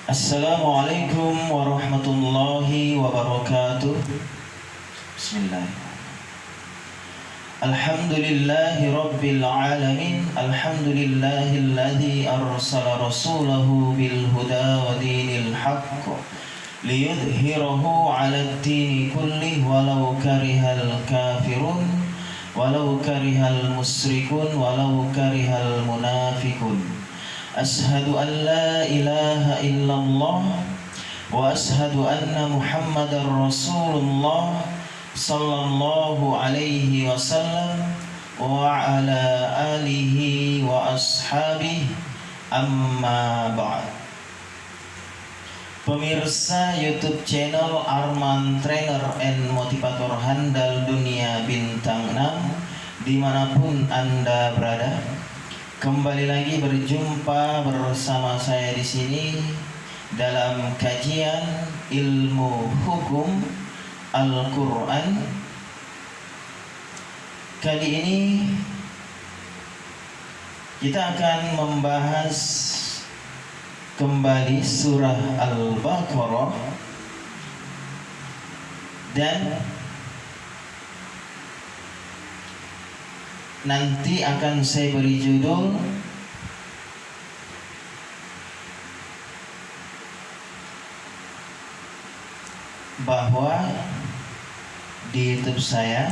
Assalamualaikum warahmatullahi wabarakatuh. Bismillah. Alhamdulillahi rabbil alamin. Alhamdulillahilladzi arsala rasulahu bil huda wa dinil haqq liyudhhirahu 'alad dini kullih walau karihal kafirun walau karihal musyrikun walau karihal munafiqun. Ashhadu an la ilaha illallah wa ashhadu anna Muhammadar Rasulullah sallallahu alaihi wasallam wa ala alihi wa ashabihi, amma ba'd. Pemirsa YouTube channel Arman Trainer and Motivator Handal Dunia Bintang 6 dimanapun Anda berada, kembali lagi berjumpa bersama saya di sini dalam kajian ilmu hukum Al-Quran. Kali ini kita akan membahas kembali surah Al-Baqarah, dan nanti akan saya beri judul bahwa di YouTube saya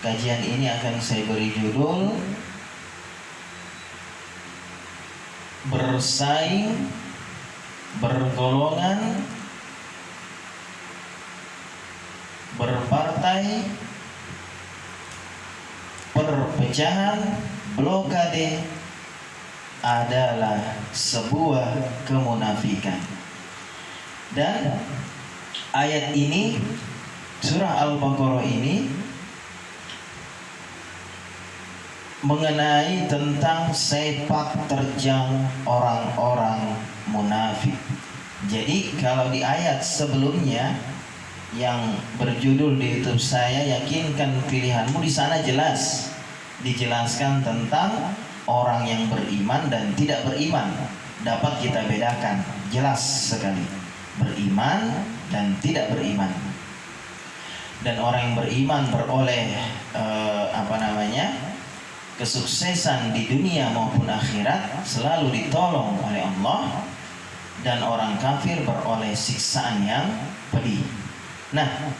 kajian ini akan saya beri judul bersaing, bergolongan, berpartai, perpecahan, blokade adalah sebuah kemunafikan. Dan ayat ini, surah Al-Baqarah ini, mengenai tentang sepak terjang orang-orang munafik. Jadi kalau di ayat sebelumnya yang berjudul di YouTube saya, yakinkan pilihanmu, di sana jelas dijelaskan tentang orang yang beriman dan tidak beriman. Dapat kita bedakan jelas sekali, beriman dan tidak beriman. Dan orang yang beriman beroleh kesuksesan di dunia maupun akhirat, selalu ditolong oleh Allah, dan orang kafir beroleh siksaan yang pedih. Nah,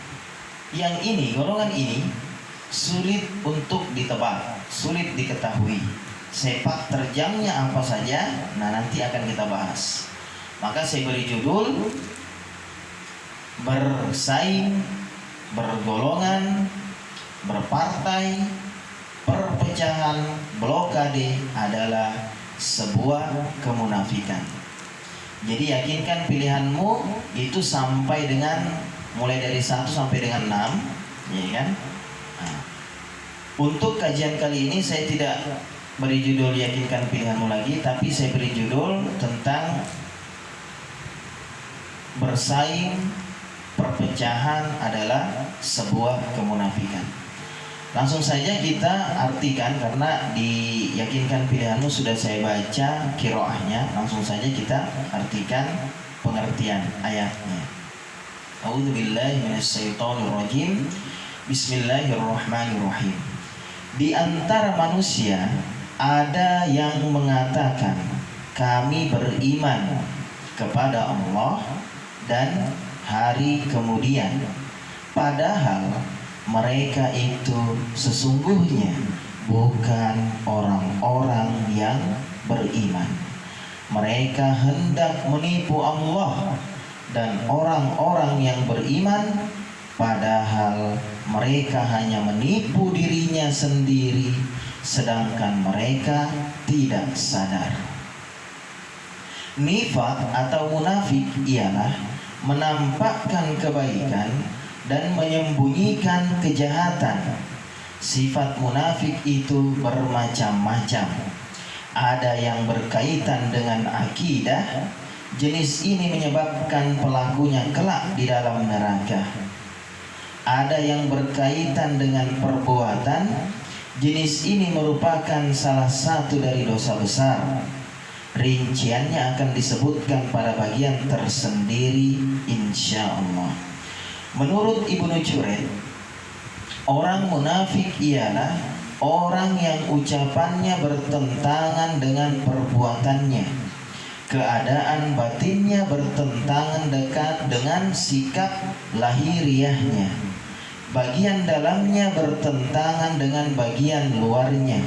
yang ini, golongan ini sulit untuk ditebak, sulit diketahui sepak terjangnya apa saja. Nah, nanti akan kita bahas. Maka saya beri judul bersaing, bergolongan, berpartai, perpecahan, blokade adalah sebuah kemunafikan. Jadi yakinkan pilihanmu itu sampai dengan mulai dari 1 sampai dengan 6, ya kan? Nah, untuk kajian kali ini saya tidak beri judul yakinkan pilihanmu lagi, tapi saya beri judul tentang bersaing, perpecahan adalah sebuah kemunafikan. Langsung saja kita artikan, karena di yakinkan pilihanmu sudah saya baca qiraahnya. Langsung saja kita artikan pengertian ayatnya. A'udzubillahi minasyaitonirrajim. Bismillahirrahmanirrahim. Di antara manusia ada yang mengatakan kami beriman kepada Allah dan hari kemudian, padahal mereka itu sesungguhnya bukan orang-orang yang beriman. Mereka hendak menipu Allah dan orang-orang yang beriman, padahal mereka hanya menipu dirinya sendiri, sedangkan mereka tidak sadar. Nifaq atau munafik ialah menampakkan kebaikan dan menyembunyikan kejahatan. Sifat munafik itu bermacam-macam. Ada yang berkaitan dengan akidah. Jenis ini menyebabkan pelakunya kelak di dalam neraka. Ada yang berkaitan dengan perbuatan. Jenis ini merupakan salah satu dari dosa besar. Rinciannya akan disebutkan pada bagian tersendiri insya Allah. Menurut Ibnu Jurayj, orang munafik ialah orang yang ucapannya bertentangan dengan perbuatannya, keadaan batinnya bertentangan dekat dengan sikap lahiriahnya, bagian dalamnya bertentangan dengan bagian luarnya,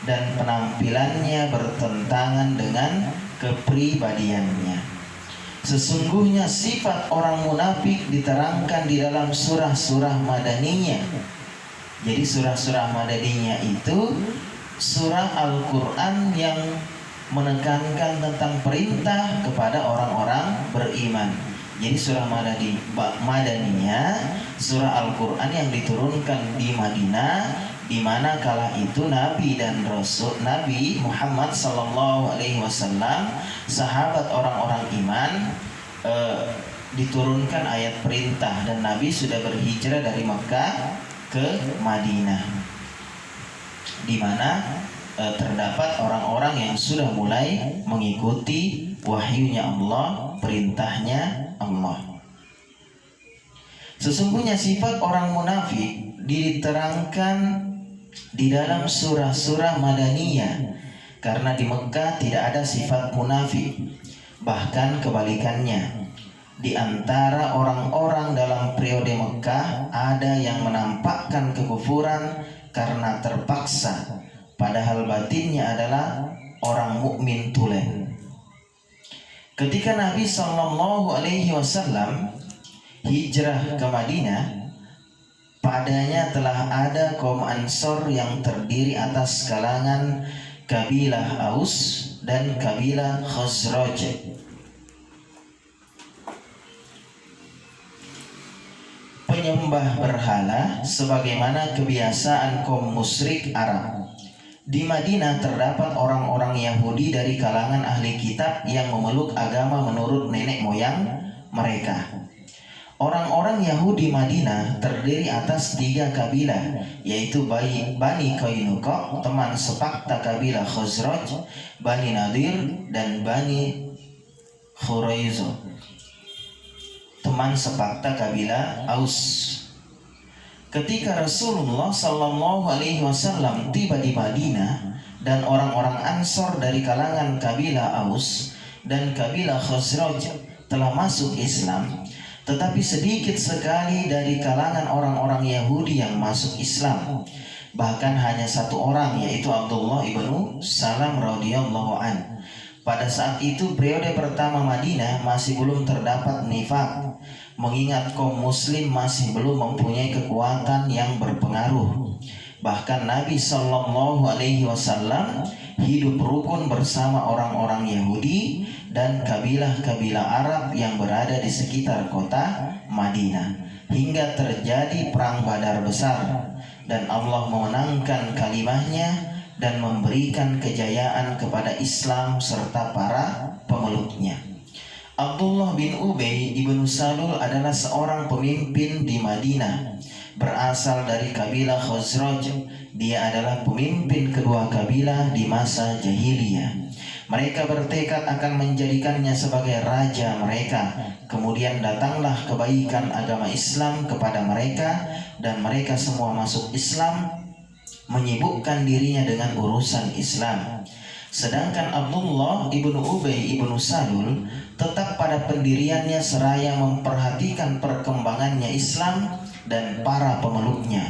dan penampilannya bertentangan dengan kepribadiannya. Sesungguhnya sifat orang munafik diterangkan di dalam surah-surah Madaniyah. Jadi surah-surah Madaniyah itu surah Al-Quran yang menekankan tentang perintah kepada orang-orang beriman. Jadi surah Madaniyah, surah Al-Quran yang diturunkan di Madinah, di mana kala itu Nabi dan Rasul Nabi Muhammad sallallahu alaihi wasallam, sahabat orang-orang iman, diturunkan ayat perintah dan Nabi sudah berhijrah dari Mekah ke Madinah, di mana terdapat orang-orang yang sudah mulai mengikuti wahyunya Allah, perintahnya Allah. Sesungguhnya sifat orang munafik diterangkan di dalam surah-surah Madaniyah, karena di Mekah tidak ada sifat munafik. Bahkan kebalikannya, di antara orang-orang dalam periode Mekah ada yang menampakkan kekufuran karena terpaksa, padahal batinnya adalah orang mukmin tulen. Ketika Nabi Shallallahu Alaihi Wasallam hijrah ke Madinah, padanya telah ada kaum Ansor yang terdiri atas kalangan kabilah Aus dan kabilah Khazraj. Penyembah berhala sebagaimana kebiasaan kaum musyrik Arab. Di Madinah terdapat orang-orang Yahudi dari kalangan ahli kitab yang memeluk agama menurut nenek moyang mereka. Orang-orang Yahudi Madinah terdiri atas 3 kabilah, yaitu Bani Qainuqa, teman sepakta kabilah Khazraj, Bani Nadir, dan Bani Khuraizo, teman sepakta kabilah Aus. Ketika Rasulullah Sallallahu Alaihi Wasallam tiba di Madinah dan orang-orang Ansor dari kalangan kabilah Aus dan kabilah Khazraj telah masuk Islam, tetapi sedikit sekali dari kalangan orang-orang Yahudi yang masuk Islam. Bahkan hanya 1 orang, yaitu Abdullah ibnu Salam radhiyallahu an. Pada saat itu periode pertama Madinah masih belum terdapat nifaq, mengingat kaum muslim masih belum mempunyai kekuatan yang berpengaruh. Bahkan Nabi Shallallahu Alaihi Wasallam hidup rukun bersama orang-orang Yahudi dan kabilah-kabilah Arab yang berada di sekitar kota Madinah, hingga terjadi perang Badar besar, dan Allah memenangkan kalimahnya dan memberikan kejayaan kepada Islam serta para pemeluknya. Abdullah bin Ubay ibnu Salul adalah seorang pemimpin di Madinah, berasal dari kabilah Khazraj. Dia adalah pemimpin kedua kabilah di masa jahiliyah. Mereka bertekad akan menjadikannya sebagai raja mereka. Kemudian datanglah kebaikan agama Islam kepada mereka, dan mereka semua masuk Islam, menyibukkan dirinya dengan urusan Islam. Sedangkan Abdullah ibnu Ubay ibnu Salul tetap pada pendiriannya seraya memperhatikan perkembangannya Islam dan para pemeluknya.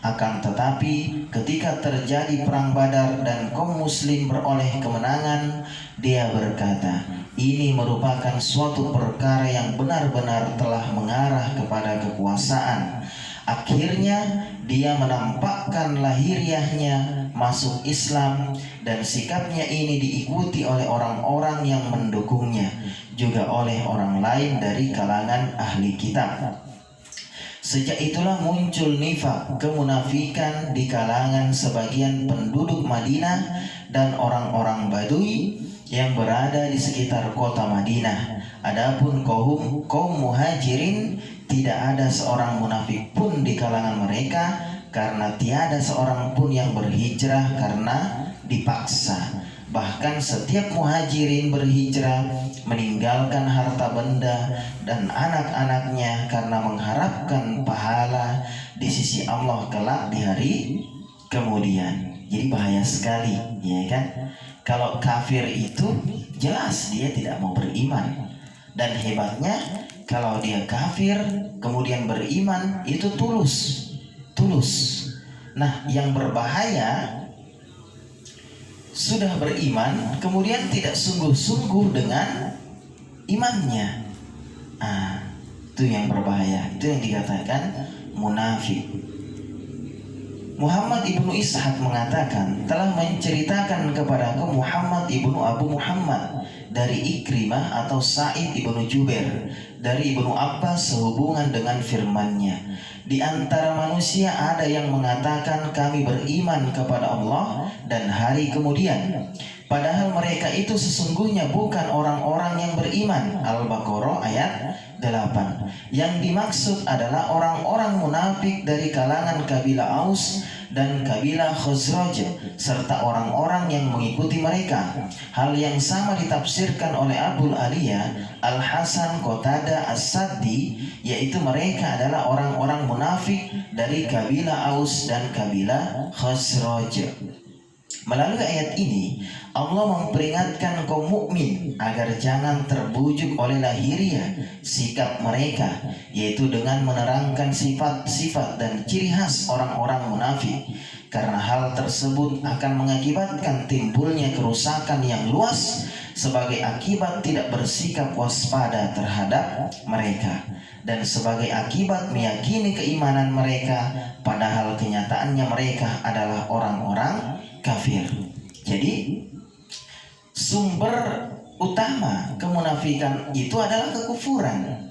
Akan tetapi ketika terjadi perang Badar dan kaum muslim beroleh kemenangan, dia berkata, ini merupakan suatu perkara yang benar-benar telah mengarah kepada kekuasaan. Akhirnya dia menampakkan lahiriahnya masuk Islam, dan sikapnya ini diikuti oleh orang-orang yang mendukungnya, juga oleh orang lain dari kalangan ahli kitab. Sejak itulah muncul nifaq, kemunafikan di kalangan sebagian penduduk Madinah dan orang-orang Badui yang berada di sekitar kota Madinah. Adapun kaum Muhajirin, tidak ada seorang munafik pun di kalangan mereka, karena tiada seorang pun yang berhijrah karena dipaksa, Bahkan setiap muhajirin berhijrah meninggalkan harta benda dan anak-anaknya karena mengharapkan pahala di sisi Allah kelak di hari kemudian. Jadi bahaya sekali, ya kan? Kalau kafir itu jelas dia tidak mau beriman. Dan hebatnya kalau dia kafir kemudian beriman itu tulus. Nah, yang berbahaya sudah beriman kemudian tidak sungguh-sungguh dengan imannya. Itu yang berbahaya. Itu yang dikatakan munafik. Muhammad ibnu Ishaq mengatakan, telah menceritakan kepadaku Muhammad ibnu Abu Muhammad dari Ikrimah atau Sa'id ibnu Jubair dari Ibnu Abbas sehubungan dengan firman-Nya, di antara manusia ada yang mengatakan kami beriman kepada Allah dan hari kemudian, padahal mereka itu sesungguhnya bukan orang-orang yang beriman. Al-Baqarah ayat 8. Yang dimaksud adalah orang-orang munafik dari kalangan kabilah Aus dan kabilah Khazraj serta orang-orang yang mengikuti mereka. Hal yang sama ditafsirkan oleh Abul Aliyah, Al-Hasan, Qatadah, As-Saddi, yaitu mereka adalah orang-orang munafik dari kabilah Aus dan kabilah Khazraj. Melalui ayat ini Allah memperingatkan kaum mukmin agar jangan terbujuk oleh lahiriah sikap mereka, yaitu dengan menerangkan sifat-sifat dan ciri khas orang-orang munafik, karena hal tersebut akan mengakibatkan timbulnya kerusakan yang luas sebagai akibat tidak bersikap waspada terhadap mereka dan sebagai akibat meyakini keimanan mereka padahal kenyataannya mereka adalah orang-orang kafir. Jadi sumber utama kemunafikan itu adalah kekufuran.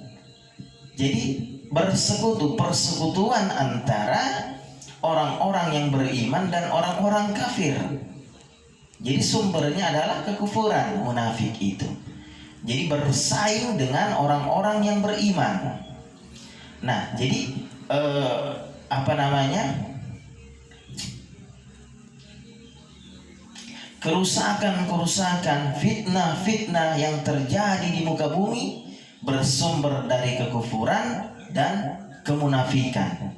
Jadi persekutuan antara orang-orang yang beriman dan orang-orang kafir. Jadi sumbernya adalah kekufuran munafik itu. Jadi bersaing dengan orang-orang yang beriman. Nah, jadi kerusakan, fitnah-fitnah yang terjadi di muka bumi bersumber dari kekufuran dan kemunafikan.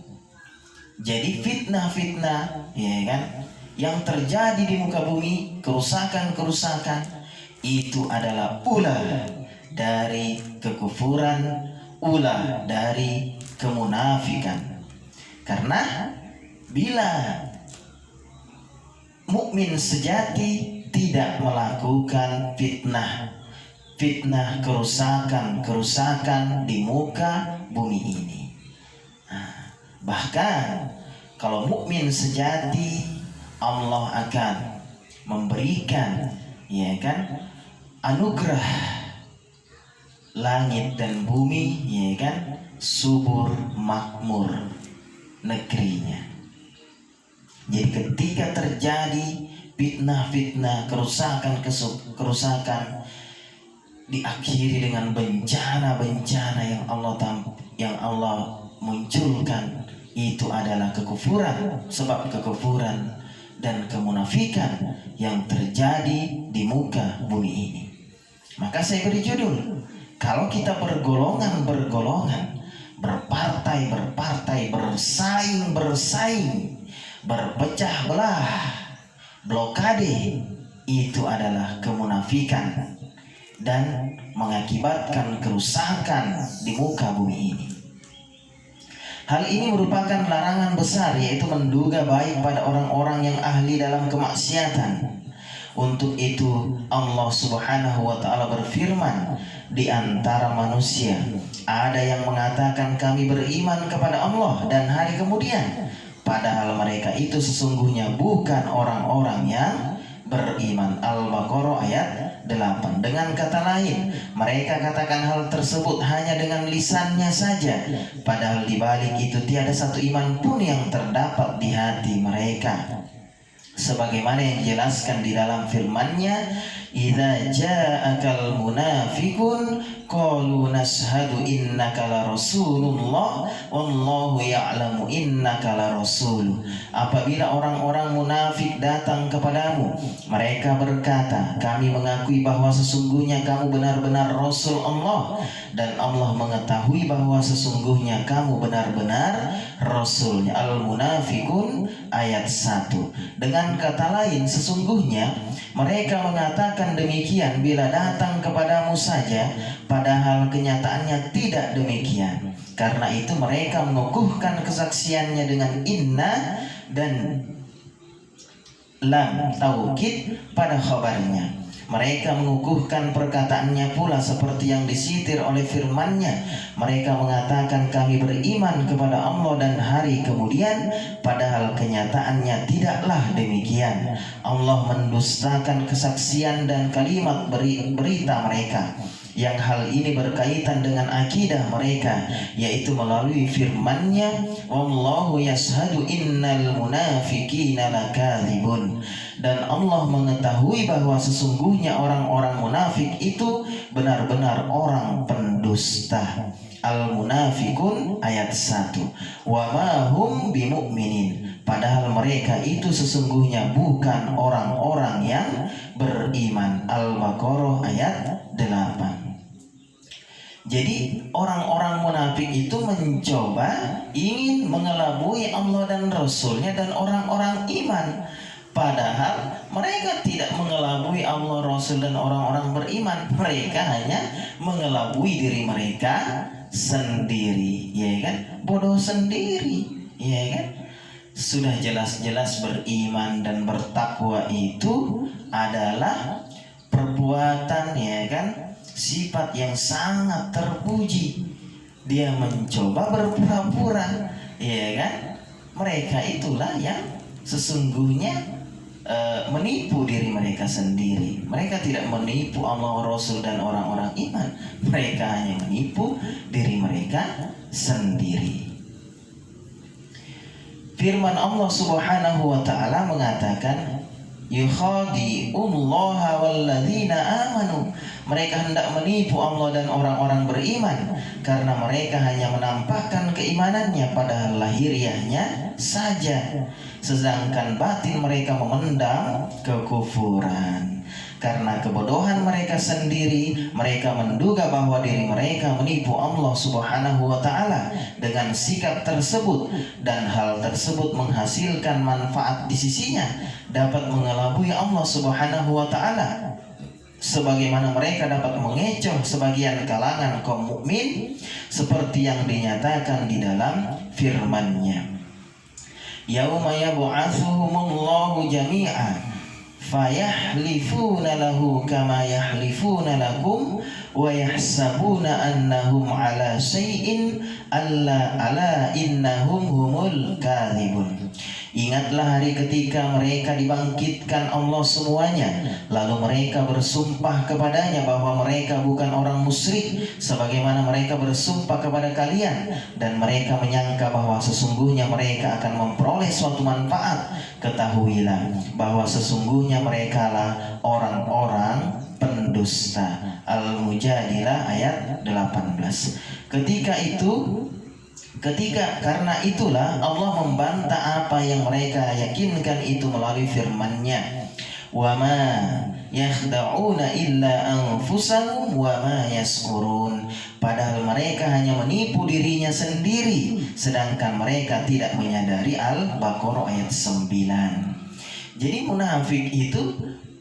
Jadi fitnah-fitnah, ya kan, yang terjadi di muka bumi, kerusakan itu adalah ulah dari kekufuran, ulah dari kemunafikan. Karena bila mukmin sejati tidak melakukan fitnah kerusakan di muka bumi ini. Bahkan kalau mukmin sejati, Allah akan memberikan, ya kan, anugerah langit dan bumi, ya kan, subur makmur negerinya. Jadi ketika terjadi fitnah, kerusakan diakhiri dengan bencana yang Allah munculkan, itu adalah kekufuran, sebab kekufuran dan kemunafikan yang terjadi di muka bumi ini. Maka saya beri judul, kalau kita bergolongan, berpartai, bersaing, berpecah belah, blokade, itu adalah kemunafikan dan mengakibatkan kerusakan di muka bumi ini. Hal ini merupakan larangan besar, yaitu menduga baik pada orang-orang yang ahli dalam kemaksiatan. Untuk itu Allah Subhanahu wa ta'ala berfirman, di antara manusia ada yang mengatakan kami beriman kepada Allah dan hari kemudian, padahal mereka itu sesungguhnya bukan orang-orang yang beriman. Al-Baqarah ayat 8. Dengan kata lain, mereka katakan hal tersebut hanya dengan lisannya saja, padahal di balik itu tiada satu iman pun yang terdapat di hati mereka. sebagaimana yang dijelaskan di dalam firman-Nya, "Idza ja'akal munafiqun qalu nashhadu innaka la rasulullah wallahu ya'lamu innaka la rasul." Apabila orang-orang munafik datang kepadamu, mereka berkata, "Kami mengakui bahwa sesungguhnya kamu benar-benar rasul Allah, dan Allah mengetahui bahwa sesungguhnya kamu benar-benar rasulnya." Al-Munafiqun ayat 1. Dengan kata lain, sesungguhnya mereka mengatakan demikian bila datang kepadamu saja, padahal kenyataannya tidak demikian. Karena itu mereka mengukuhkan kesaksiannya dengan inna dan lam taukid pada khabarnya. Mereka mengukuhkan perkataannya pula seperti yang disitir oleh firman-Nya. Mereka mengatakan kami beriman kepada Allah dan hari kemudian, padahal kenyataannya tidaklah demikian. Allah mendustakan kesaksian dan kalimat berita mereka, yang hal ini berkaitan dengan akidah mereka, yaitu melalui firman-Nya, "Wallahu yashhadu innal munafiqina lakadzibun." Dan Allah mengetahui bahwa sesungguhnya orang-orang munafik itu benar-benar orang pendusta. Al-Munafiqun ayat 1. "Wa ma hum bimu'minin." Padahal mereka itu sesungguhnya bukan orang-orang yang beriman. Al-Baqarah ayat 8. Jadi orang-orang munafik itu mencoba ingin mengelabui Allah dan Rasulnya dan orang-orang iman. Padahal mereka tidak mengelabui Allah, Rasul, dan orang-orang beriman. Mereka hanya mengelabui diri mereka sendiri, ya kan? Bodoh sendiri, ya kan? Sudah jelas-jelas beriman dan bertakwa itu adalah perbuatan, ya kan? Sifat yang sangat terpuji. Dia mencoba berpura-pura, ya kan? Mereka itulah yang sesungguhnya menipu diri mereka sendiri. Mereka tidak menipu Allah, Rasul, dan orang-orang iman. Mereka hanya menipu diri mereka sendiri. Firman Allah Subhanahu wa ta'ala mengatakan, "Yukhadi'ullaha walladzina amanu." Mereka hendak menipu Allah dan orang-orang beriman, karena mereka hanya menampakkan keimanannya padahal lahiriahnya saja, sedangkan batin mereka memendam kekufuran. Karena kebodohan mereka sendiri, mereka menduga bahwa diri mereka menipu Allah Subhanahu wa ta'ala dengan sikap tersebut, dan hal tersebut menghasilkan manfaat di sisinya, dapat mengelabui Allah Subhanahu wa ta'ala, sebagaimana mereka dapat mengecoh sebagian kalangan kaum mukmin, seperti yang dinyatakan di dalam firman-Nya, "Yauma yab'atsuhumullahu jami'a fayahlifuna lahu kama yahlifuna lakum wa yahsabuna annahum ala syai'in ala innahum humul kadzibun." Ingatlah hari ketika mereka dibangkitkan Allah semuanya, lalu mereka bersumpah kepadanya bahwa mereka bukan orang musyrik sebagaimana mereka bersumpah kepada kalian, dan mereka menyangka bahwa sesungguhnya mereka akan memperoleh suatu manfaat. Ketahuilah bahwa sesungguhnya merekalah orang-orang pendusta. Al-Mujadilah ayat 18. Karena itulah Allah membantah apa yang mereka yakinkan itu melalui firman-Nya, "Wa ma yakhda'una illa anfusahum wa ma yash'urun." Padahal mereka hanya menipu dirinya sendiri, sedangkan mereka tidak menyadari. Al-Baqarah ayat 9. Jadi munafik itu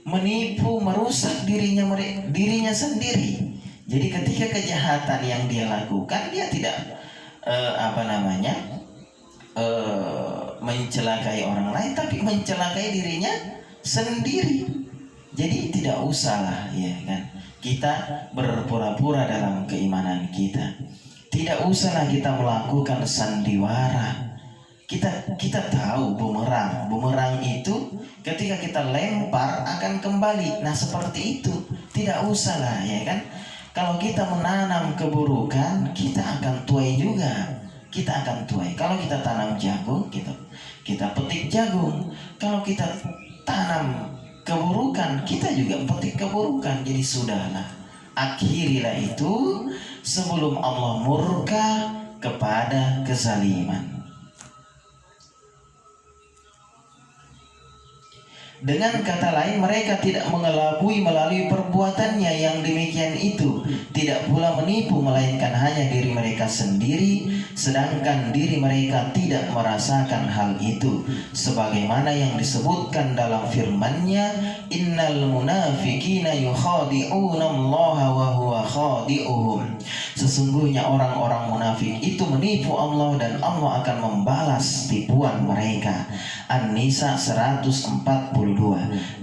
menipu, merusak dirinya sendiri. Jadi ketika kejahatan yang dia lakukan, dia tidak mencelakai orang lain, tapi mencelakai dirinya sendiri. Jadi tidak usahlah, ya kan, kita berpura-pura dalam keimanan kita. Tidak usahlah kita melakukan sandiwara. Kita tahu bumerang itu ketika kita lempar akan kembali. Nah, seperti itu. Tidak usahlah, ya kan. Kalau kita menanam keburukan, kita akan tuai juga. Kita akan tuai. Kalau kita tanam jagung, kita petik jagung. Kalau kita tanam keburukan, kita juga petik keburukan. Jadi sudahlah, akhirilah itu sebelum Allah murka kepada kezaliman. Dengan kata lain, mereka tidak mengelabui melalui perbuatannya yang demikian itu, tidak pula menipu melainkan hanya diri mereka sendiri, sedangkan diri mereka tidak merasakan hal itu, sebagaimana yang disebutkan dalam firman-Nya, innal munafiqina yukhadi'una Allah wa huwa khadi'uhum. Sesungguhnya orang-orang munafik itu menipu Allah dan Allah akan membalas tipuan mereka. An-Nisa 142.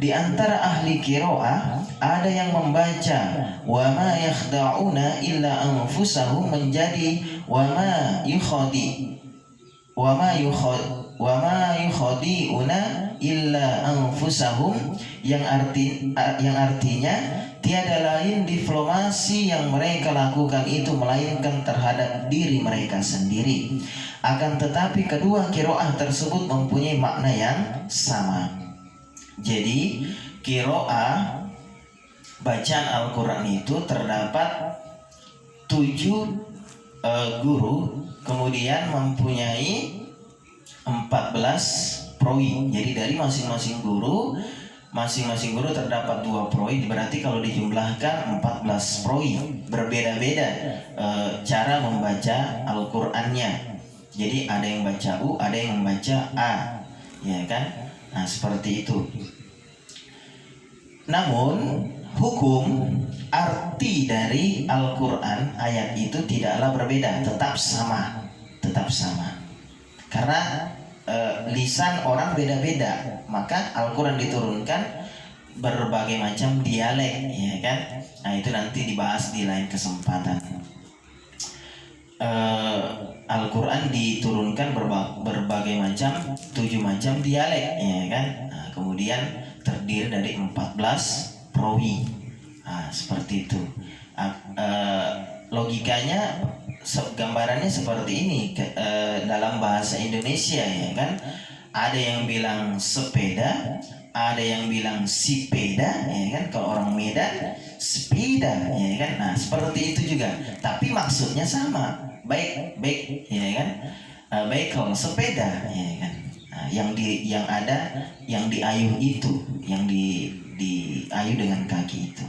Di antara ahli qiraah ada yang membaca wa ma yakhda'una illa anfusahum menjadi wa ma yukhadi'una illa anfusahum, yang artinya tiada lain diplomasi yang mereka lakukan itu melainkan terhadap diri mereka sendiri. Akan tetapi kedua qiraah tersebut mempunyai makna yang sama. Jadi qiraah bacaan Al-Quran itu terdapat 7 guru, kemudian mempunyai 14 proi. Jadi dari masing-masing guru terdapat 2 proi. Berarti kalau dijumlahkan 14 proi. Berbeda-beda cara membaca Al-Qur'annya. Jadi ada yang baca U, ada yang membaca A, ya kan? Nah, seperti itu. Namun hukum arti dari Al-Quran ayat itu tidaklah berbeda, tetap sama. Karena lisan orang beda-beda, maka Al-Quran diturunkan berbagai macam dialek, ya kan? Nah, itu nanti dibahas di lain kesempatan. Al-Quran diturunkan berbagai macam, 7 macam dialek, ya kan? Nah, kemudian terdiri dari 14 perawi. Nah, seperti itu. Logikanya, gambarannya seperti ini dalam bahasa Indonesia, ya kan? Ada yang bilang sepeda, ada yang bilang sipeda, ya kan? Kalau orang Medan sepeda, ya kan? Nah, seperti itu juga. Tapi maksudnya sama. Baik, ya kan? Baik kalau sepeda, ya kan? Nah, yang diayuh itu, yang diayuh dengan kaki itu.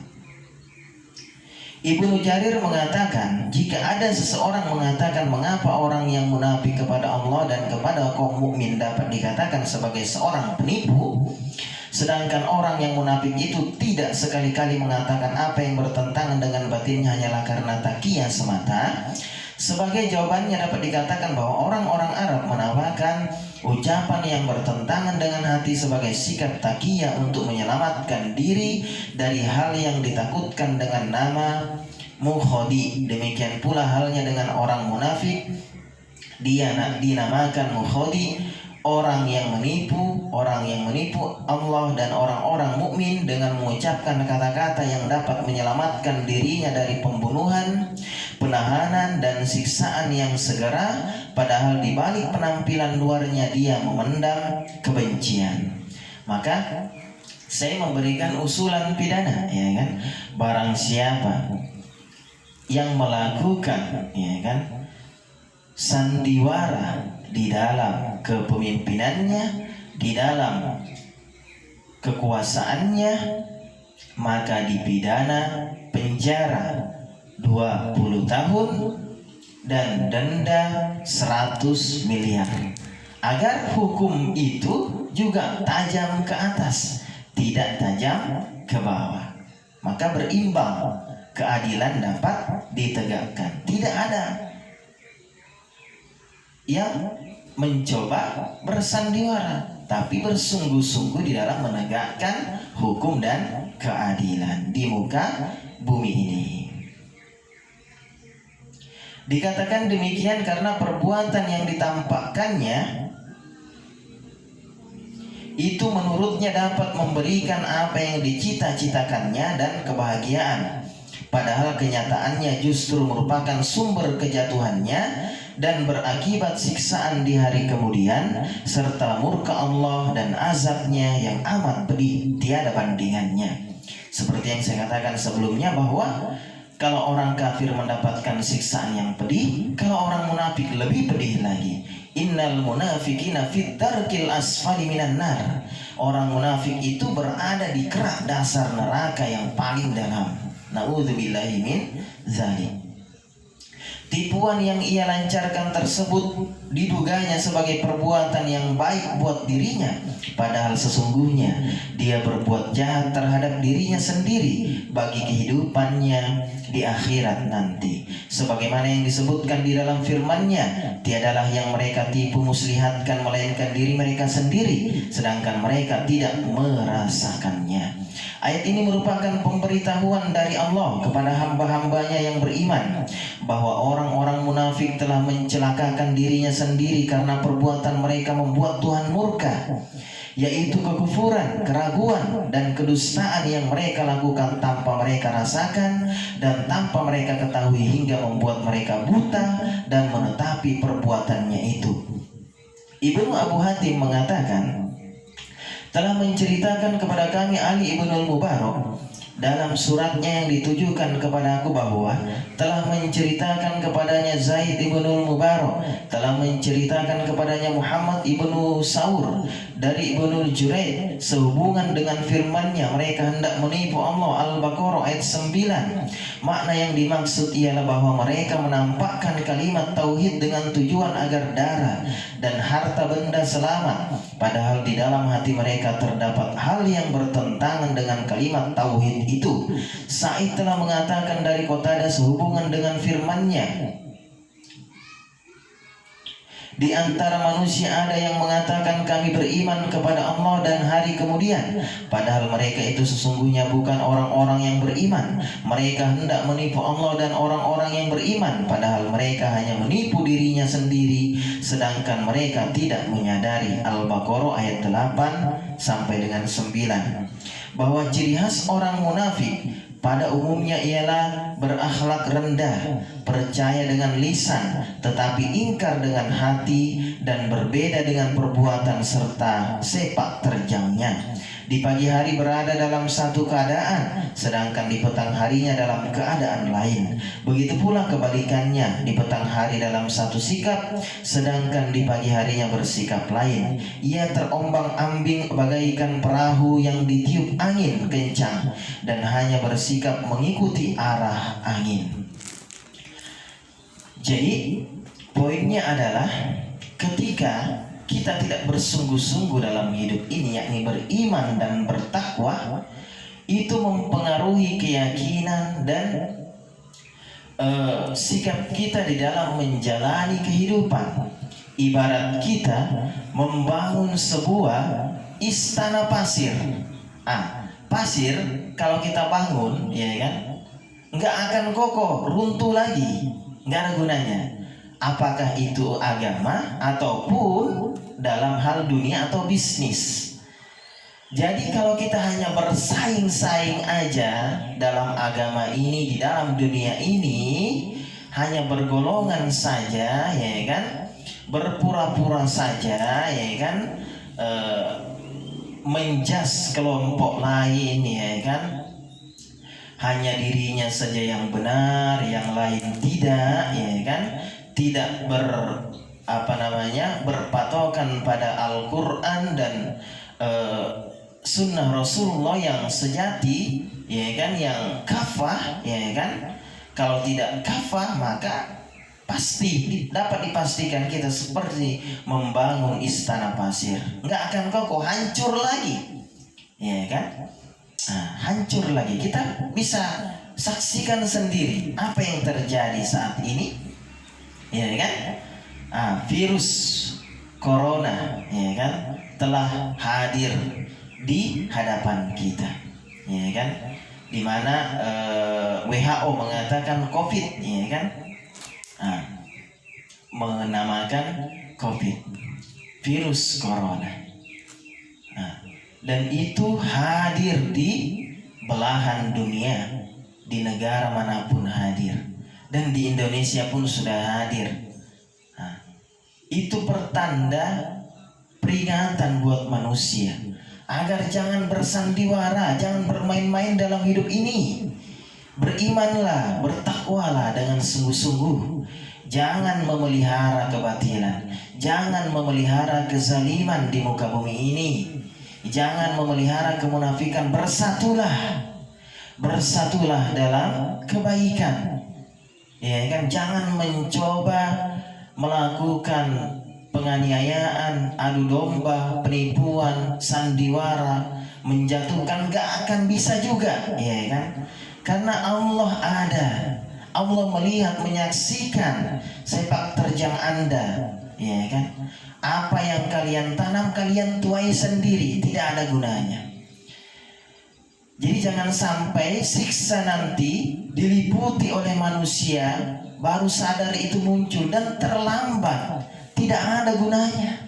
Ibnu Jarir mengatakan, jika ada seseorang mengatakan mengapa orang yang munafik kepada Allah dan kepada kaum mukmin dapat dikatakan sebagai seorang penipu, sedangkan orang yang munafik itu tidak sekali-kali mengatakan apa yang bertentangan dengan batinnya hanyalah karena takiyah semata, sebagai jawabannya dapat dikatakan bahwa orang-orang Arab menawarkan ucapan yang bertentangan dengan hati sebagai sikap takiyah untuk menyelamatkan diri dari hal yang ditakutkan dengan nama mukhadi. Demikian pula halnya dengan orang munafik, dia dinamakan mukhadi, orang yang menipu Allah dan orang-orang mukmin dengan mengucapkan kata-kata yang dapat menyelamatkan dirinya dari pembunuhan, penahanan dan siksaan yang segera, padahal di balik penampilan luarnya dia memendam kebencian. Maka saya memberikan usulan pidana, ya kan? Barang siapa yang melakukan, ya kan, sandiwara di dalam kepemimpinannya, di dalam kekuasaannya, maka dipidana penjara 20 tahun dan denda 100 miliar. Agar hukum itu juga tajam ke atas, tidak tajam ke bawah. Maka berimbang, keadilan dapat ditegakkan. Tidak ada yang mencoba bersandiwara, tapi bersungguh-sungguh di dalam menegakkan hukum dan keadilan di muka bumi ini. Dikatakan demikian karena perbuatan yang ditampakkannya itu menurutnya dapat memberikan apa yang dicita-citakannya dan kebahagiaan, padahal kenyataannya justru merupakan sumber kejatuhannya dan berakibat siksaan di hari kemudian, serta murka Allah dan azabnya yang amat pedih tiada bandingannya. Seperti yang saya katakan sebelumnya bahwa kalau orang kafir mendapatkan siksaan yang pedih, kalau orang munafik lebih pedih lagi. Innal munafiqina fit darkil asfali minan nar. Orang munafik itu berada di kerak dasar neraka yang paling dalam. Na'udzubillahi min dzalik. Tipuan yang ia lancarkan tersebut diduganya sebagai perbuatan yang baik buat dirinya, padahal sesungguhnya dia berbuat jahat terhadap dirinya sendiri bagi kehidupannya di akhirat nanti. Sebagaimana yang disebutkan di dalam firman-Nya, tiadalah yang mereka tipu muslihatkan melainkan diri mereka sendiri, sedangkan mereka tidak merasakannya. Ayat ini merupakan pemberitahuan dari Allah kepada hamba-hambanya yang beriman bahwa orang-orang munafik telah mencelakakan dirinya sendiri karena perbuatan mereka membuat Tuhan murka, yaitu kekufuran, keraguan, dan kedustaan yang mereka lakukan tanpa mereka rasakan dan tanpa mereka ketahui, hingga membuat mereka buta dan menetapi perbuatannya itu. Ibnu Abu Hatim mengatakan, telah menceritakan kepada kami Ali ibnul Mubarak dalam suratnya yang ditujukan kepada aku bahwa telah menceritakan kepadanya Zaid ibnul Mubarak, telah menceritakan kepadanya Muhammad ibnu Saur dari ibnul Juraid sehubungan dengan firman-Nya, mereka hendak menipu Allah. Al-Baqarah ayat 9. Makna yang dimaksud ialah bahwa mereka menampakkan kalimat tauhid dengan tujuan agar darah dan harta benda selamat, padahal di dalam hati mereka terdapat hal yang bertentangan dengan kalimat tauhid itu. Sa'id telah mengatakan dari Qatadah sehubungan dengan firman-Nya, di antara manusia ada yang mengatakan kami beriman kepada Allah dan hari kemudian, padahal mereka itu sesungguhnya bukan orang-orang yang beriman. Mereka hendak menipu Allah dan orang-orang yang beriman, padahal mereka hanya menipu dirinya sendiri, sedangkan mereka tidak menyadari. Al-Baqarah ayat 8 sampai dengan 9. Bahwa ciri khas orang munafik pada umumnya ialah berakhlak rendah, percaya dengan lisan, tetapi ingkar dengan hati, dan berbeda dengan perbuatan serta sepak terjangnya. Di pagi hari berada dalam satu keadaan, sedangkan di petang harinya dalam keadaan lain. Begitu pula kebalikannya, di petang hari dalam satu sikap, sedangkan di pagi harinya bersikap lain. Ia terombang-ambing bagaikan perahu yang ditiup angin kencang dan hanya bersikap mengikuti arah angin. Jadi poinnya adalah ketika kita tidak bersungguh-sungguh dalam hidup ini, yakni beriman dan bertakwa, itu mempengaruhi keyakinan dan sikap kita di dalam menjalani kehidupan. Ibarat kita membangun sebuah istana pasir. Pasir kalau kita bangun, ya kan, nggak akan kokoh, runtuh lagi, nggak ada gunanya. Apakah itu agama ataupun dalam hal dunia atau bisnis. Jadi kalau kita hanya bersaing-saing aja dalam agama ini, di dalam dunia ini, hanya bergolongan saja, ya kan, berpura-pura saja, ya kan, menjas kelompok lain, ya kan, hanya dirinya saja yang benar, yang lain tidak, ya kan, tidak berpatokan pada Al-Quran dan sunnah Rasulullah yang sejati, ya kan, yang kafah, ya kan. Kalau tidak kafah, maka pasti dapat dipastikan kita seperti membangun istana pasir, nggak akan kokoh, hancur lagi, ya kan. Hancur lagi. Kita bisa saksikan sendiri apa yang terjadi saat ini, ya kan. Virus corona, ya kan, telah hadir di hadapan kita, ya kan, dimana WHO mengatakan COVID, ya kan, menamakan COVID virus corona, dan itu hadir di belahan dunia, di negara manapun hadir, dan di Indonesia pun sudah hadir. Itu pertanda peringatan buat manusia agar jangan bersandiwara, jangan bermain-main dalam hidup ini. Berimanlah, bertakwalah dengan sungguh-sungguh. Jangan memelihara kebatilan, jangan memelihara kezaliman di muka bumi ini, jangan memelihara kemunafikan. Bersatulah dalam kebaikan. Ya kan, jangan mencoba melakukan penganiayaan, adu domba, penipuan, sandiwara, menjatuhkan. Gak akan bisa juga, ya kan? Karena Allah ada, Allah melihat, menyaksikan sepak terjang Anda, ya kan? Apa yang kalian tanam, kalian tuai sendiri, tidak ada gunanya. Jadi jangan sampai siksa nanti diliputi oleh manusia, baru sadar itu muncul dan terlambat, tidak ada gunanya,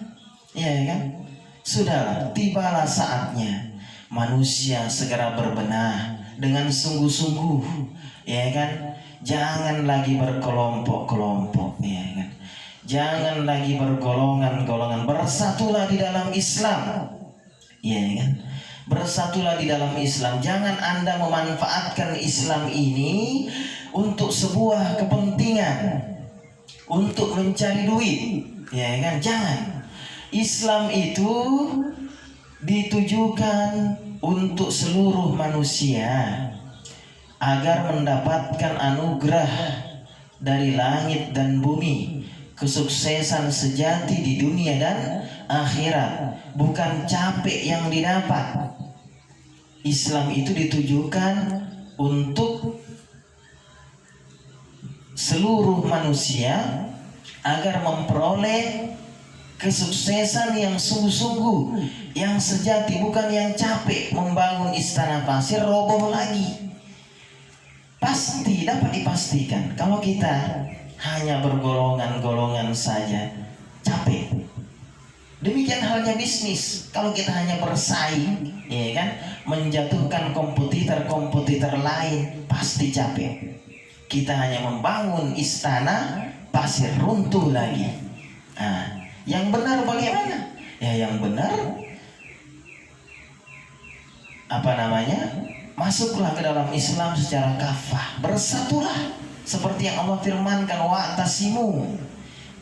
ya kan? Sudahlah, tibalah saatnya manusia segera berbenah dengan sungguh-sungguh, ya kan? Jangan lagi berkelompok-kelompok, ya kan? Jangan lagi bergolongan-golongan. Bersatulah di dalam Islam, ya kan? Bersatulah di dalam Islam. Jangan Anda memanfaatkan Islam ini untuk sebuah kepentingan, untuk mencari duit, ya kan? Jangan. Islam itu ditujukan untuk seluruh manusia agar mendapatkan anugerah dari langit dan bumi, kesuksesan sejati di dunia dan akhirat, bukan capek yang didapat. Islam itu ditujukan untuk seluruh manusia agar memperoleh kesuksesan yang sungguh-sungguh, yang sejati, bukan yang capek membangun istana pasir roboh lagi. Pasti dapat dipastikan kalau kita hanya bergolongan-golongan saja, capek. Demikian halnya bisnis, kalau kita hanya bersaing, ya kan, menjatuhkan kompetitor lain, pasti capek. Kita hanya membangun istana pasir runtuh lagi. Nah, yang benar bagaimana? Ya, yang benar masuklah ke dalam Islam secara kafah, bersatulah seperti yang Allah firmankan, wa'tasimu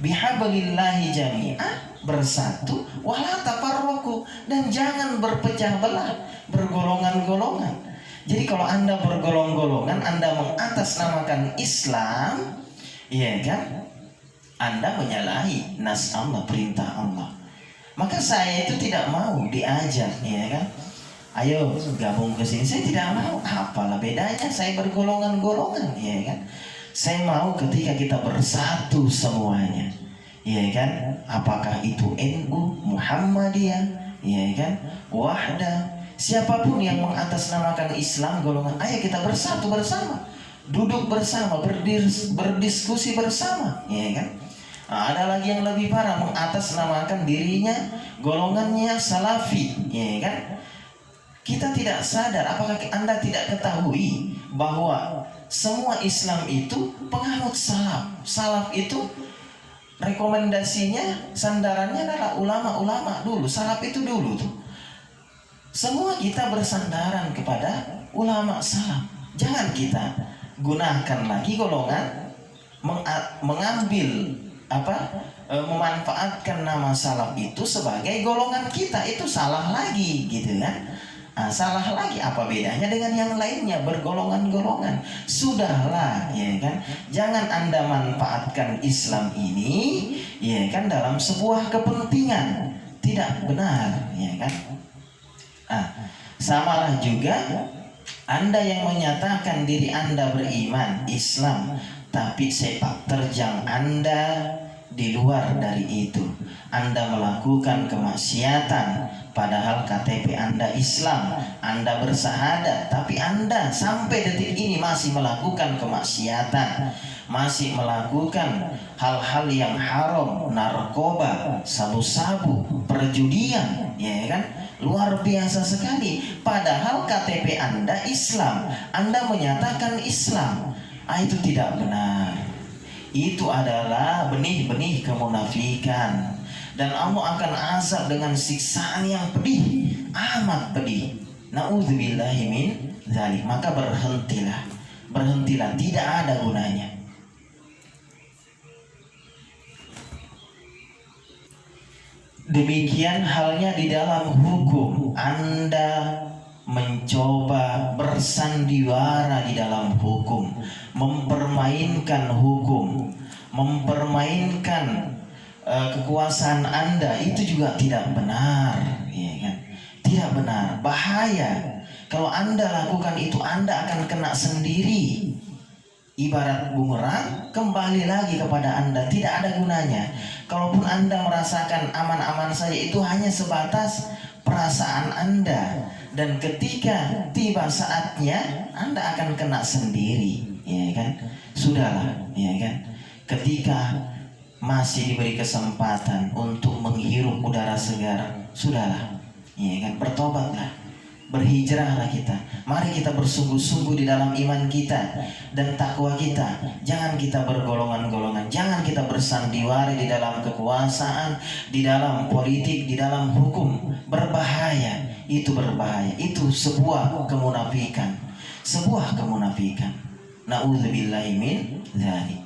bihablillahi jami'ah, bersatu, wala tafarraqu, dan jangan berpecah belah, bergolongan-golongan. Jadi kalau Anda bergolong-golongan, Anda mengatasnamakan Islam, ya kan, Anda menyalahi nas Allah, perintah Allah. Maka saya itu tidak mau diajak, ya kan, ayo gabung ke sini. Saya tidak mau. Apalah bedanya saya bergolongan-golongan, ya kan? Saya mau ketika kita bersatu semuanya, ya kan? Apakah itu NU, Muhammadiyah, ya kan, Wahdah, siapapun yang mengatasnamakan Islam golongan, ayo kita bersatu bersama, duduk bersama, berdiskusi bersama, ya kan? Nah, ada lagi yang lebih parah, mengatasnamakan dirinya golongannya Salafi, ya kan? Kita tidak sadar. Apakah Anda tidak ketahui bahwa semua Islam itu penganut salaf? Salaf itu rekomendasinya, sandarannya adalah ulama-ulama dulu. Salaf itu dulu tuh. Semua kita bersandaran kepada ulama salaf. Jangan kita gunakan lagi golongan, mengambil memanfaatkan nama salaf itu sebagai golongan kita. Itu salah lagi, gitu kan? Salah lagi. Apa bedanya dengan yang lainnya, bergolongan-golongan? Sudahlah, ya kan? Jangan Anda manfaatkan Islam ini, ya kan, dalam sebuah kepentingan. Tidak benar, ya kan? Samalah juga Anda yang menyatakan diri Anda beriman Islam, tapi sepak terjang Anda di luar dari itu. Anda melakukan kemaksiatan, padahal KTP Anda Islam, Anda bersahadat, tapi Anda sampai detik ini masih melakukan kemaksiatan, masih melakukan hal-hal yang haram, narkoba, sabu-sabu, perjudian, ya kan? Luar biasa sekali. Padahal KTP Anda Islam, Anda menyatakan Islam. Itu tidak benar. Itu adalah benih-benih kemunafikan, dan Allah akan azab dengan siksaan yang pedih, amat pedih. Na'udzubillahi min dzalik. Maka berhentilah, tidak ada gunanya. Demikian halnya di dalam hukum. Anda mencoba bersandiwara di dalam hukum, mempermainkan hukum, mempermainkan kekuasaan Anda, itu juga tidak benar, ya kan? Tidak benar, bahaya. Kalau Anda lakukan itu, Anda akan kena sendiri. Ibarat bumerang, kembali lagi kepada Anda, tidak ada gunanya. Kalaupun Anda merasakan aman-aman saja, itu hanya sebatas perasaan Anda, dan ketika tiba saatnya Anda akan kena sendiri, ya kan? Sudahlah, ya kan? Ketika masih diberi kesempatan untuk menghirup udara segar, sudahlah, ya kan? Bertobatlah, berhijrahlah kita. Mari kita bersungguh-sungguh di dalam iman kita dan takwa kita. Jangan kita bergolongan-golongan, jangan kita bersandiwara di dalam kekuasaan, di dalam politik, di dalam hukum. Berbahaya, itu berbahaya. Itu sebuah kemunafikan, sebuah kemunafikan. Na'udzubillahi min dzalik.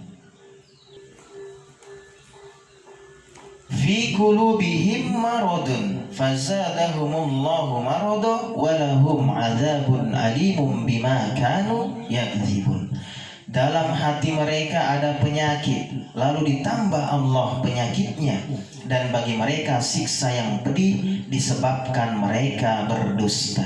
Fi qulubihim maradun fazadahumullahu marada walahum adzabun alimun bima kanu yakdzibun. Dalam hati mereka ada penyakit, lalu ditambah Allah penyakitnya, dan bagi mereka siksa yang pedih disebabkan mereka berdusta.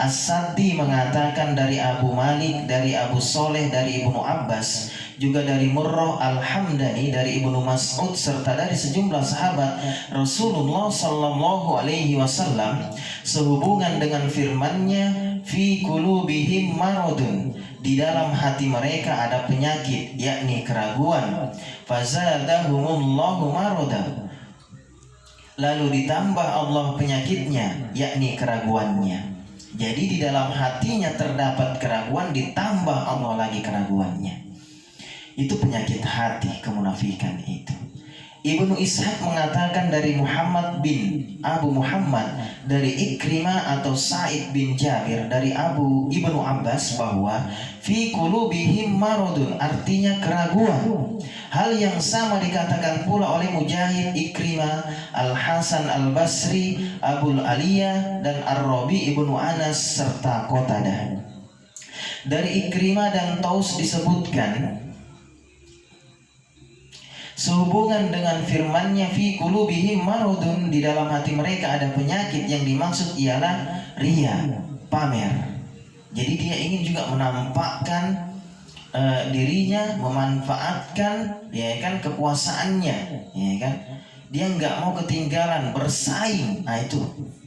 As-Saddi mengatakan dari Abu Malik, dari Abu Soleh, dari Ibnu Abbas, juga dari Murrah Al-Hamdani, dari Ibnu Mas'ud, serta dari sejumlah sahabat Rasulullah Sallallahu Alaihi Wasallam, sehubungan dengan firman-Nya, fi qulubihim maradun, di dalam hati mereka ada penyakit, yakni keraguan. Fazadahumullahu marada, lalu ditambah Allah penyakitnya, yakni keraguannya. Jadi di dalam hatinya terdapat keraguan, ditambah Allah lagi keraguannya. Itu penyakit hati, kemunafikan itu. Ibnu Ishaq mengatakan dari Muhammad bin Abu Muhammad, dari Ikrimah atau Sa'id bin Jabir, dari Ibnu Abbas, bahwa fi qulubihim maradun, artinya keraguan. Hal yang sama dikatakan pula oleh Mujahid, Ikrimah, Al-Hasan Al-Basri, Abul Aliyah, dan Ar-Rabi ibnu Anas, serta Qatadah. Dari Ikrimah dan Taus disebutkan, sehubungan dengan firman-Nya fi qulubihim maradun, di dalam hati mereka ada penyakit, yang dimaksud ialah riya, pamer. Jadi dia ingin juga menampakkan dirinya, memanfaatkan, ya kan, kekuasaannya, ya kan. Dia nggak mau ketinggalan, bersaing. Nah, itu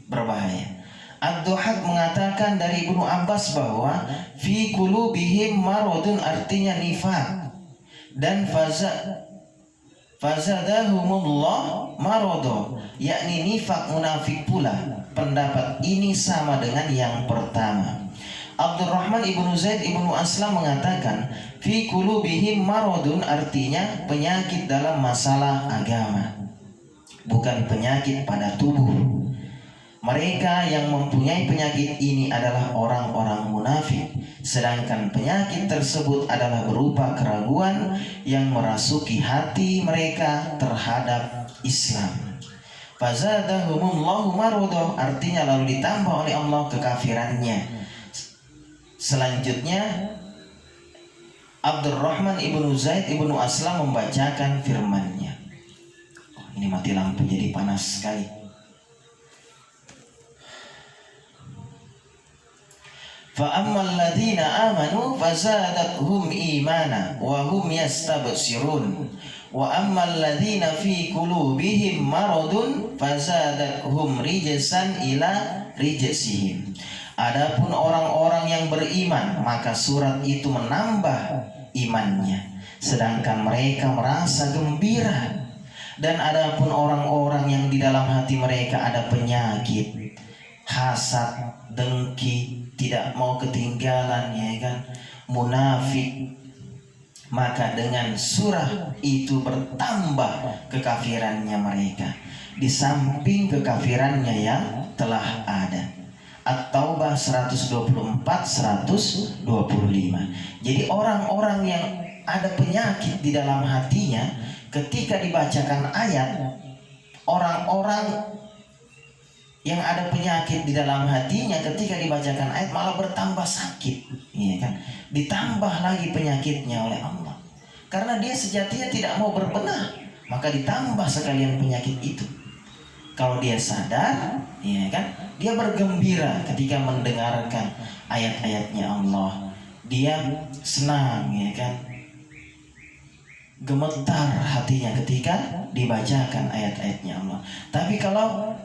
berbahaya. Ad-Duhak mengatakan dari Ibnu Abbas bahwa fi qulubihim maradun artinya nifaq, dan fazadahumullah marada, yakni nifak, munafik pula. Pendapat ini sama dengan yang pertama. Abdurrahman ibnu Zaid ibnu Aslam mengatakan fi qulubihim maradun artinya penyakit dalam masalah agama, bukan penyakit pada tubuh. Mereka yang mempunyai penyakit ini adalah orang-orang munafik, sedangkan penyakit tersebut adalah berupa keraguan yang merasuki hati mereka terhadap Islam. Fazadahumullahu marada, artinya lalu ditambah oleh Allah kekafirannya. Selanjutnya Abdurrahman ibnu Zaid ibnu Aslam membacakan firman-Nya. Ini mati lampu jadi panas sekali. فَأَمَّا الَّذِينَ آمَنُوا فَزَادَتْهُمْ إِيمَانًا وَهُمْ يَسْتَبْشِرُونَ وَأَمَّا الَّذِينَ فِي قُلُوبِهِمْ مَرَضٌ فَزَادَتْهُمْ رِجْسًا إِلَى رِجْسِهِمْ. Adapun orang-orang yang beriman, maka surat itu menambah imannya, sedangkan mereka merasa gembira. Dan adapun orang-orang yang di dalam hati mereka ada penyakit, hasad, dengki, tidak mau ketinggalan, ya kan, munafik, maka dengan surah itu bertambah kekafirannya mereka di samping kekafirannya yang telah ada. At-Taubah 124 125. Jadi orang-orang yang ada penyakit di dalam hatinya, ketika dibacakan ayat, orang-orang yang ada penyakit di dalam hatinya ketika dibacakan ayat malah bertambah sakit, ya kan? Ditambah lagi penyakitnya oleh Allah. Karena dia sejatinya tidak mau berbenah, maka ditambah sekalian penyakit itu. Kalau dia sadar, ya kan, dia bergembira ketika mendengarkan ayat-ayatnya Allah. Dia senang, ya kan, gemetar hatinya ketika dibacakan ayat-ayatnya Allah. Tapi kalau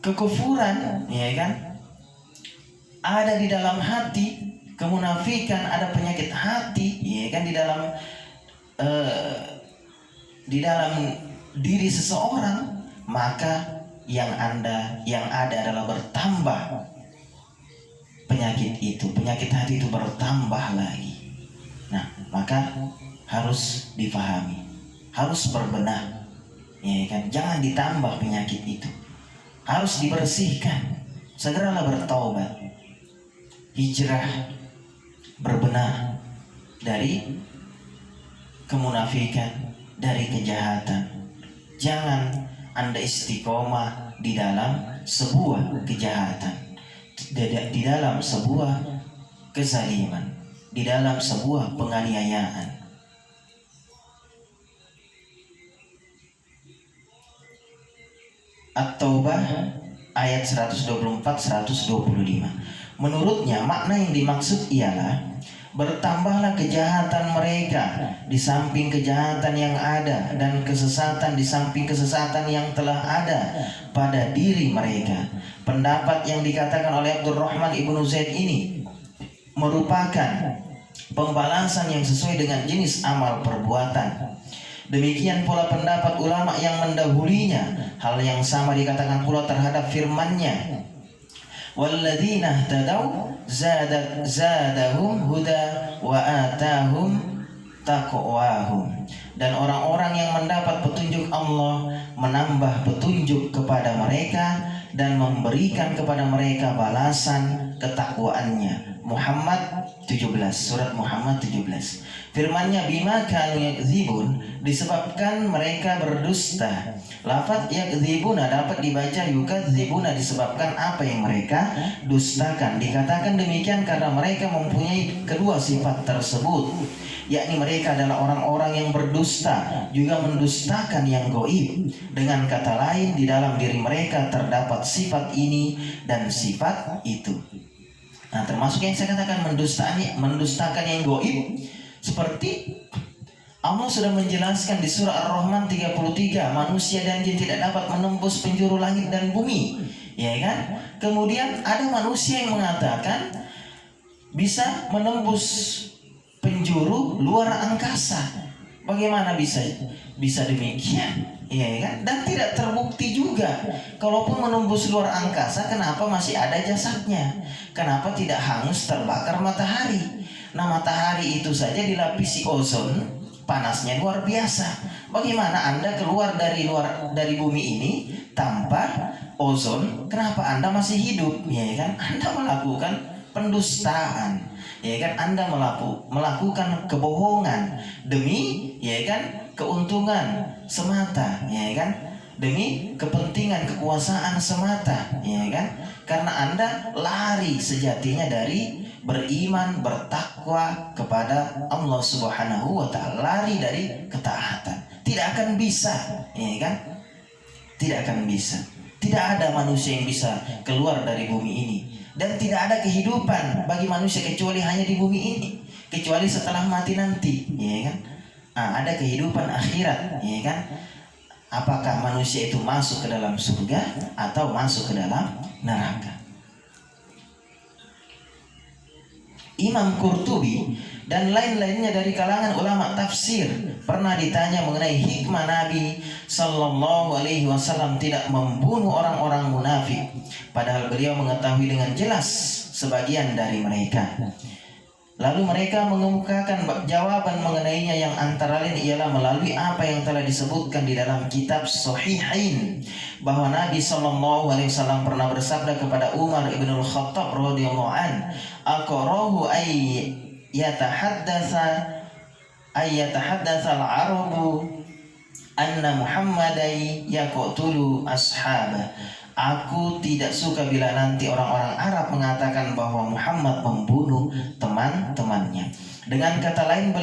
kekufuran, ya kan, ada di dalam hati, kemunafikan, ada penyakit hati, ya kan, di dalam diri seseorang, maka yang ada adalah bertambah penyakit itu, penyakit hati itu bertambah lagi. Nah, maka harus difahami, harus berbenah, ya kan, jangan ditambah penyakit itu, harus dibersihkan. Segeralah bertaubat, hijrah, berbenah dari kemunafikan, dari kejahatan. Jangan Anda istiqomah di dalam sebuah kejahatan, di dalam sebuah kezaliman, di dalam sebuah penganiayaan. At-Taubah ayat 124-125. Menurutnya makna yang dimaksud ialah bertambahlah kejahatan mereka di samping kejahatan yang ada, dan kesesatan di samping kesesatan yang telah ada pada diri mereka. Pendapat yang dikatakan oleh Abdurrahman ibnu Zaid ini merupakan pembalasan yang sesuai dengan jenis amal perbuatan. Demikian pula pendapat ulama yang mendahulinya. Hal yang sama dikatakan pula terhadap firman-Nya, walladzina ihtadaw zadahum huda wa atahum taqwahum. Dan orang-orang yang mendapat petunjuk Allah menambah petunjuk kepada mereka dan memberikan kepada mereka balasan ketakwaannya. Muhammad 17, surat Muhammad 17. Firman-Nya, bima kanu yakdzibun, disebabkan mereka berdusta. Lafaz yakdzibuna dapat dibaca yukadzibuna, disebabkan apa yang mereka dustakan. Dikatakan demikian karena mereka mempunyai kedua sifat tersebut, yakni mereka adalah orang-orang yang berdusta, juga mendustakan yang gaib. Dengan kata lain, di dalam diri mereka terdapat sifat ini dan sifat itu. Nah, termasuk yang saya katakan mendustakan yang gaib, seperti Allah sudah menjelaskan di surah Ar-Rahman 33, manusia dan jin tidak dapat menembus penjuru langit dan bumi, ya kan? Kemudian ada manusia yang mengatakan bisa menembus penjuru luar angkasa. Bagaimana bisa demikian? Ya kan? Dan tidak terbukti juga. Kalaupun menembus luar angkasa, kenapa masih ada jasadnya? Kenapa tidak hangus terbakar matahari? Nah, matahari itu saja dilapisi ozon, panasnya luar biasa. Bagaimana Anda keluar dari bumi ini tanpa ozon? Kenapa Anda masih hidup? Ya kan? Anda melakukan pendustaan, ya kan? Anda melakukan kebohongan demi, ya kan, keuntungan semata, ya kan, demi kepentingan kekuasaan semata, ya kan? Karena Anda lari sejatinya dari beriman, bertakwa kepada Allah Subhanahu wa ta'ala, lari dari ketaatan. Tidak akan bisa, ya kan? Tidak akan bisa. Tidak ada manusia yang bisa keluar dari bumi ini, dan tidak ada kehidupan bagi manusia kecuali hanya di bumi ini, kecuali setelah mati nanti, ya kan? Nah, ada kehidupan akhirat, ya kan? Apakah manusia itu masuk ke dalam surga atau masuk ke dalam neraka? Imam Qurtubi dan lain-lainnya dari kalangan ulama tafsir pernah ditanya mengenai hikmah Nabi Sallallahu Alaihi Wasallam tidak membunuh orang-orang munafik, padahal beliau mengetahui dengan jelas sebagian dari mereka. Lalu mereka mengemukakan jawaban mengenainya yang antara lain ialah melalui apa yang telah disebutkan di dalam kitab Sahihain, bahwa Nabi SAW pernah bersabda kepada Umar ibn al-Khattab radhiyallahu an, aqrahu yatahaddatsa al-arabu anna Muhammadai yaqtulu ashabah. Aku tidak suka bila nanti orang-orang Arab mengatakan bahwa Muhammad membunuh teman-temannya. Dengan kata lain,